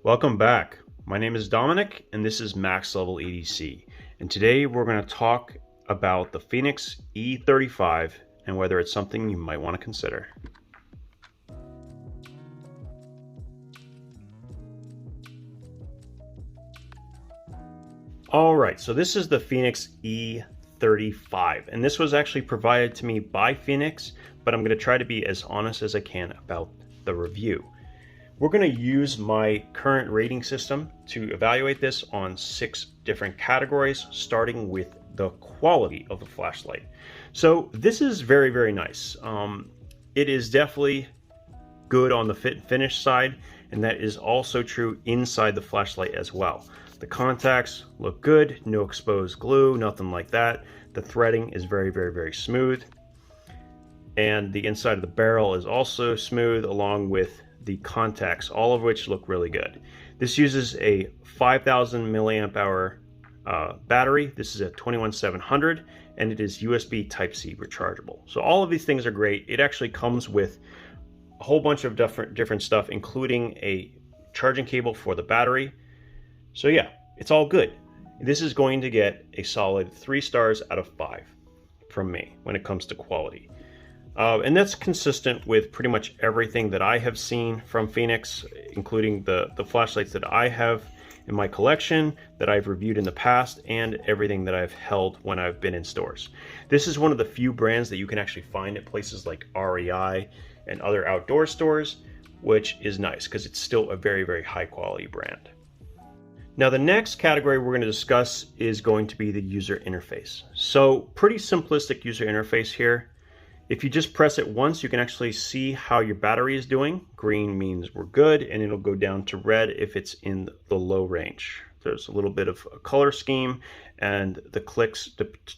Welcome back. My name is Dominic and this is Max Level EDC. And today we're going to talk about the Fenix E35 and whether it's something you might want to consider. Alright, so this is the Fenix E35 and this was actually provided to me by Fenix, but I'm going to try to be as honest as I can about the review. We're going to use my current rating system to evaluate this on 6 different categories, starting with the quality of the flashlight. So this is very, very nice. It is definitely good on the fit and finish side, and that is also true inside the flashlight as well. The contacts look good, no exposed glue, nothing like that. The threading is very, very, very smooth. And the inside of the barrel is also smooth, along with the contacts, all of which look really good. This uses a 5000 milliamp hour battery. This is a 21700 and it is USB Type-C rechargeable. So all of these things are great. It actually comes with a whole bunch of different stuff, including a charging cable for the battery. So yeah, it's all good. This is going to get a solid 3 stars out of 5 from me when it comes to quality. And that's consistent with pretty much everything that I have seen from Fenix, including the flashlights that I have in my collection, that I've reviewed in the past, and everything that I've held when I've been in stores. This is one of the few brands that you can actually find at places like REI and other outdoor stores, which is nice because it's still a very, very high quality brand. Now the next category we're going to discuss is going to be the user interface. So pretty simplistic user interface here. If you just press it once, you can actually see how your battery is doing. Green means we're good, and it'll go down to red if it's in the low range. There's a little bit of a color scheme, and the clicks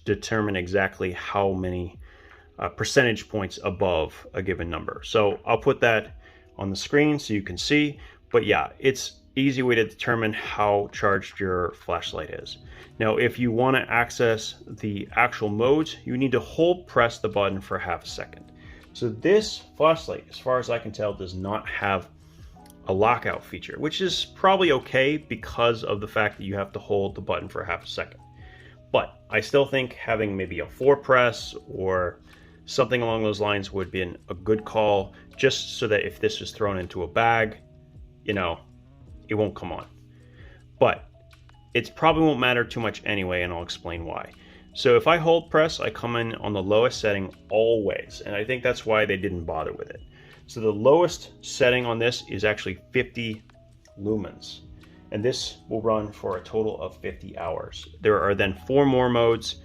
determine exactly how many percentage points above a given number. So I'll put that on the screen so you can see. But yeah, it's easy way to determine how charged your flashlight is. Now, if you want to access the actual modes, you need to hold press the button for half a second. So this flashlight, as far as I can tell, does not have a lockout feature, which is probably okay because of the fact that you have to hold the button for half a second. But I still think having maybe a 4 press or something along those lines would be a good call, just so that if this is thrown into a bag, you know, it won't come on. But it probably won't matter too much anyway, and I'll explain why. So if I hold press, I come in on the lowest setting always, and I think that's why they didn't bother with it. So the lowest setting on this is actually 50 lumens, and this will run for a total of 50 hours. There are then 4 more modes: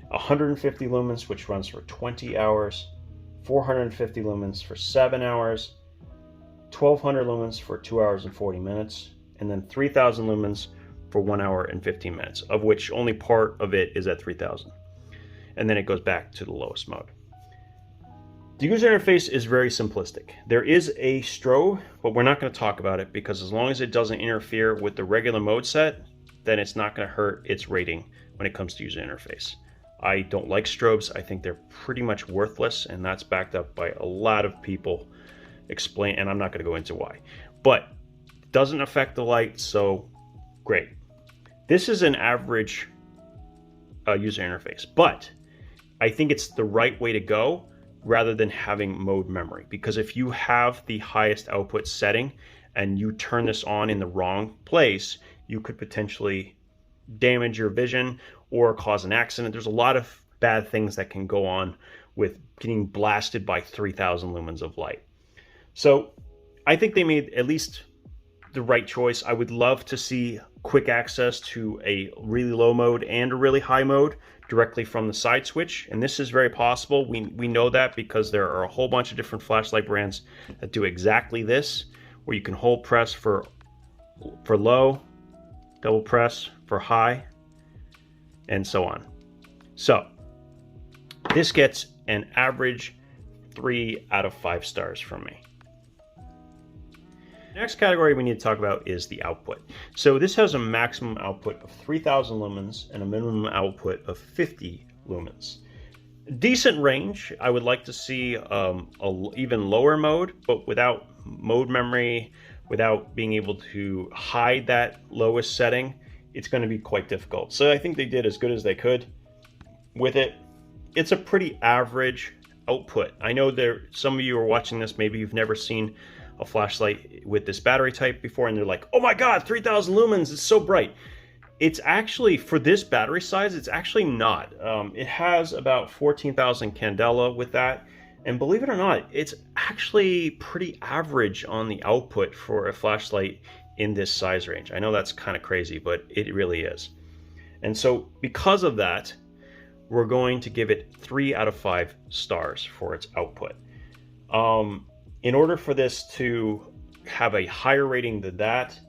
150 lumens, which runs for 20 hours, 450 lumens for 7 hours, 1200 lumens for 2 hours and 40 minutes, and then 3000 lumens for 1 hour and 15 minutes, of which only part of it is at 3000. And then it goes back to the lowest mode. The user interface is very simplistic. There is a strobe, but we're not going to talk about it because as long as it doesn't interfere with the regular mode set, then it's not going to hurt its rating when it comes to user interface. I don't like strobes. I think they're pretty much worthless, and that's backed up by a lot of people. Explain, and I'm not going to go into why, but it doesn't affect the light, so great. This is an average user interface, but I think it's the right way to go rather than having mode memory, because if you have the highest output setting and you turn this on in the wrong place, you could potentially damage your vision or cause an accident. There's a lot of bad things that can go on with getting blasted by 3000 lumens of light. So I think they made at least the right choice. I would love to see quick access to a really low mode and a really high mode directly from the side switch, and this is very possible. We know that because there are a whole bunch of different flashlight brands that do exactly this, where you can hold press for low, double press for high, and so on. So this gets an average 3 out of 5 stars from me. Next category we need to talk about is the output. So this has a maximum output of 3000 lumens and a minimum output of 50 lumens. Decent range. I would like to see a even lower mode, but without mode memory without being able to hide that lowest setting, it's going to be quite difficult. So I think they did as good as they could with it. It's a pretty average output. I know some of you are watching this, maybe you've never seen a flashlight with this battery type before, and they're like, oh my god, 3000 lumens, it's so bright. It's actually, for this battery size, it's actually not. It has about 14,000 candela with that, and believe it or not, it's actually pretty average on the output for a flashlight in this size range. I know that's kind of crazy, but it really is. And so because of that, we're going to give it 3 out of 5 stars for its output. In order for this to have a higher rating than that,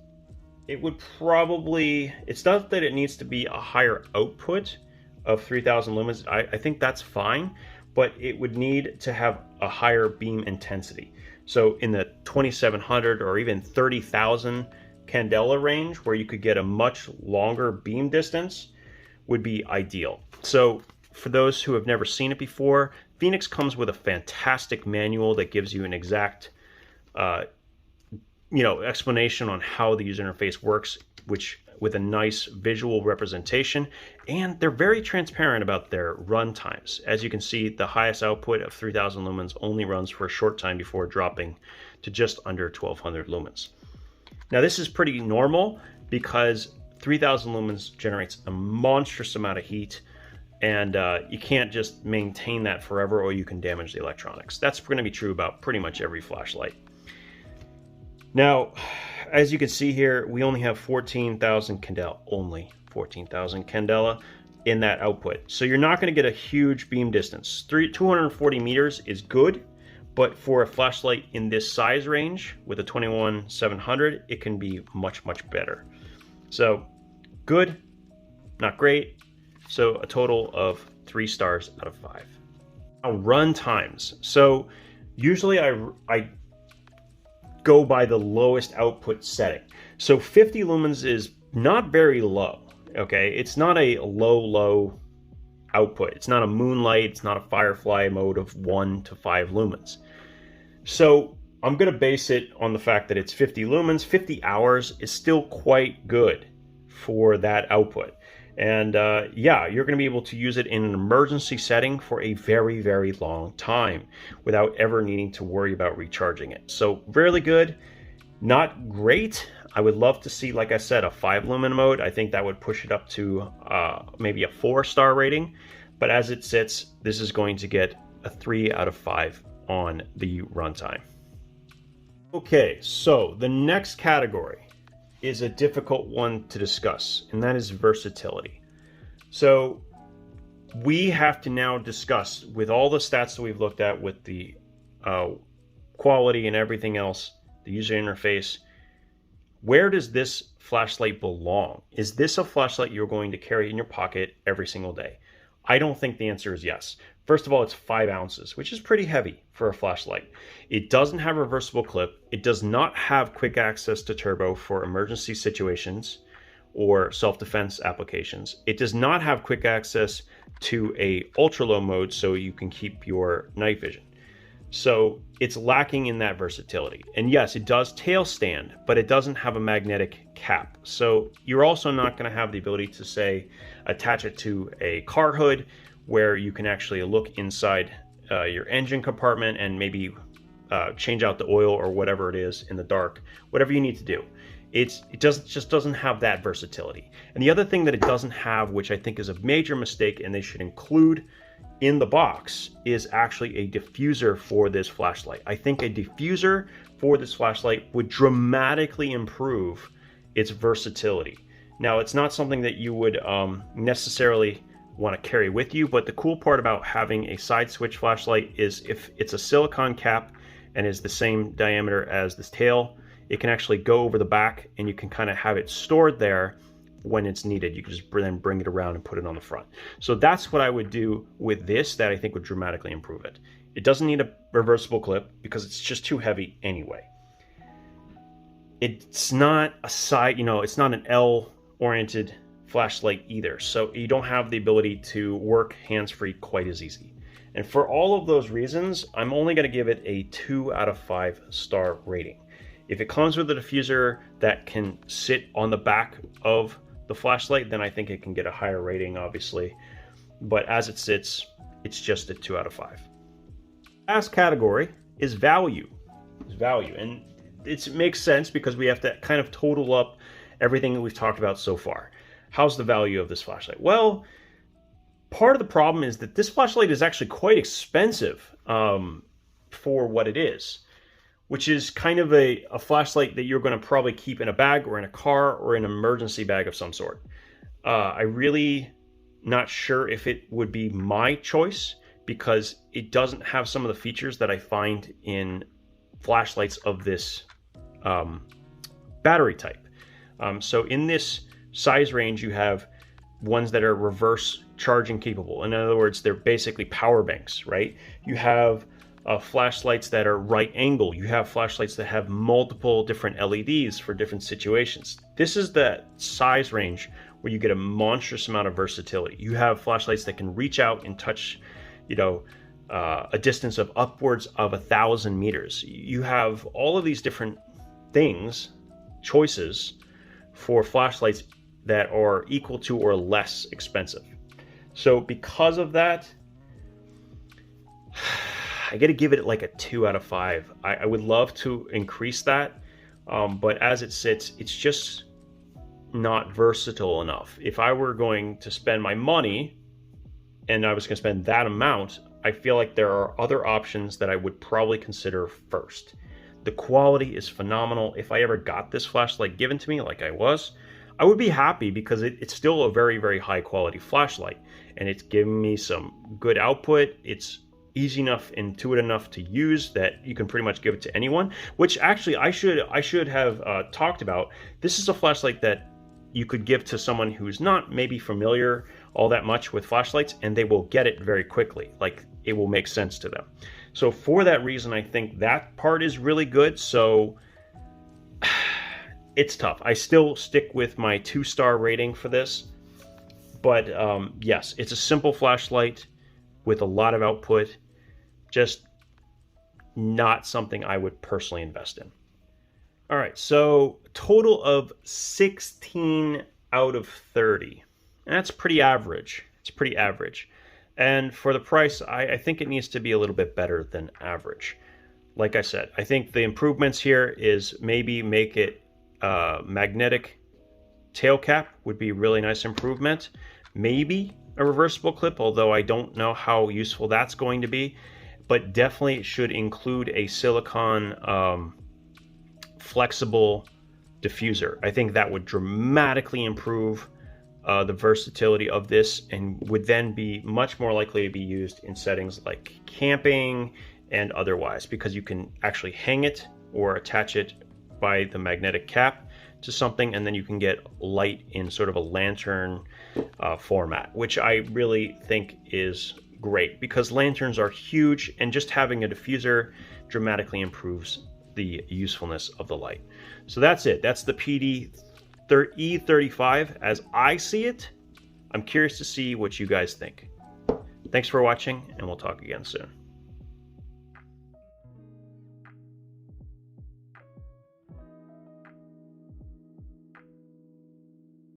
it would probably, it's not that it needs to be a higher output of 3000 lumens. I think that's fine, but it would need to have a higher beam intensity. So in the 2700 or even 30,000 candela range, where you could get a much longer beam distance, would be ideal. So for those who have never seen it before, Fenix comes with a fantastic manual that gives you an exact explanation on how the user interface works, which with a nice visual representation, and they're very transparent about their run times. As you can see, the highest output of 3000 lumens only runs for a short time before dropping to just under 1200 lumens. Now this is pretty normal because 3000 lumens generates a monstrous amount of heat, and you can't just maintain that forever or you can damage the electronics. That's going to be true about pretty much every flashlight. Now, as you can see here, we only have 14,000 candela, only 14,000 candela in that output. So you're not going to get a huge beam distance. 240 meters is good, but for a flashlight in this size range with a 21700, it can be much, much better. So good, not great. So a total of 3 stars out of 5. Now, run times. So usually I go by the lowest output setting. So 50 lumens is not very low, okay? It's not a low output. It's not a moonlight, it's not a firefly mode of 1 to 5 lumens. So I'm gonna base it on the fact that it's 50 lumens. 50 hours is still quite good for that output. And yeah, you're going to be able to use it in an emergency setting for a very, very long time without ever needing to worry about recharging it. So really good, not great. I would love to see, like I said, a 5 lumen mode. I think that would push it up to maybe a 4-star rating. But as it sits, this is going to get a 3 out of 5 on the runtime. Okay, so the next category is a difficult one to discuss, and that is versatility. So we have to now discuss, with all the stats that we've looked at, with the quality and everything else, the user interface, where does this flashlight belong? Is this a flashlight you're going to carry in your pocket every single day? I don't think the answer is yes. First of all, it's 5 ounces, which is pretty heavy for a flashlight. It doesn't have a reversible clip. It does not have quick access to turbo for emergency situations or self-defense applications. It does not have quick access to a ultra-low mode so you can keep your night vision. So it's lacking in that versatility. And yes, it does tail stand, but it doesn't have a magnetic cap. So you're also not going to have the ability to, say, attach it to a car hood where you can actually look inside your engine compartment and maybe change out the oil or whatever it is in the dark, whatever you need to do. It just doesn't have that versatility. And the other thing that it doesn't have, which I think is a major mistake and they should include in the box, is actually a diffuser for this flashlight. I think a diffuser for this flashlight would dramatically improve its versatility. Now, it's not something that you would necessarily want to carry with you, but the cool part about having a side switch flashlight is if it's a silicone cap and is the same diameter as this tail, it can actually go over the back and you can kind of have it stored there when it's needed. You can just then bring it around and put it on the front. So that's what I would do with this, that I think would dramatically improve it. It doesn't need a reversible clip because it's just too heavy anyway. It's not a side, it's not an L-oriented flashlight either. So you don't have the ability to work hands-free quite as easy. And for all of those reasons, I'm only going to give it a 2 out of 5 star rating. If it comes with a diffuser that can sit on the back of the flashlight, then I think it can get a higher rating, obviously. But as it sits, it's just a 2 out of 5. Last category is value. And it makes sense because we have to kind of total up everything that we've talked about so far. How's the value of this flashlight? Well, part of the problem is that this flashlight is actually quite expensive for what it is, which is kind of a flashlight that you're going to probably keep in a bag or in a car or in an emergency bag of some sort. I really not sure if it would be my choice because it doesn't have some of the features that I find in flashlights of this battery type. So in this size range, you have ones that are reverse charging capable. In other words, they're basically power banks, right? You have flashlights that are right angle. You have flashlights that have multiple different LEDs for different situations. This is the size range where you get a monstrous amount of versatility. You have flashlights that can reach out and touch, a distance of upwards of 1,000 meters. You have all of these different choices for flashlights that are equal to or less expensive. So because of that, I got to give it like a 2 out of 5. I would love to increase that, but as it sits, it's just not versatile enough. If I were going to spend my money and I was going to spend that amount, I feel like there are other options that I would probably consider first. The quality is phenomenal. If I ever got this flashlight given to me like I would be happy because it's still a very, very high quality flashlight and it's giving me some good output. It's easy enough, intuitive enough to use that you can pretty much give it to anyone, which actually I should have talked about. This is a flashlight that you could give to someone who's not maybe familiar all that much with flashlights, and they will get it very quickly. Like, it will make sense to them. So for that reason, I think that part is really good. So it's tough. I still stick with my 2-star rating for this. But yes, it's a simple flashlight with a lot of output. Just not something I would personally invest in. All right, so total of 16 out of 30. And that's pretty average. It's pretty average. And for the price, I think it needs to be a little bit better than average. Like I said, I think the improvements here is maybe make it magnetic tail cap would be a really nice improvement. Maybe a reversible clip, although I don't know how useful that's going to be. But definitely it should include a silicone flexible diffuser. I think that would dramatically improve the versatility of this and would then be much more likely to be used in settings like camping and otherwise, because you can actually hang it or attach it by the magnetic cap to something, and then you can get light in sort of a lantern format, which I really think is great because lanterns are huge, and just having a diffuser dramatically improves the usefulness of the light. So that's it. That's the PD E35 as I see it. I'm curious to see what you guys think. Thanks for watching, and we'll talk again soon.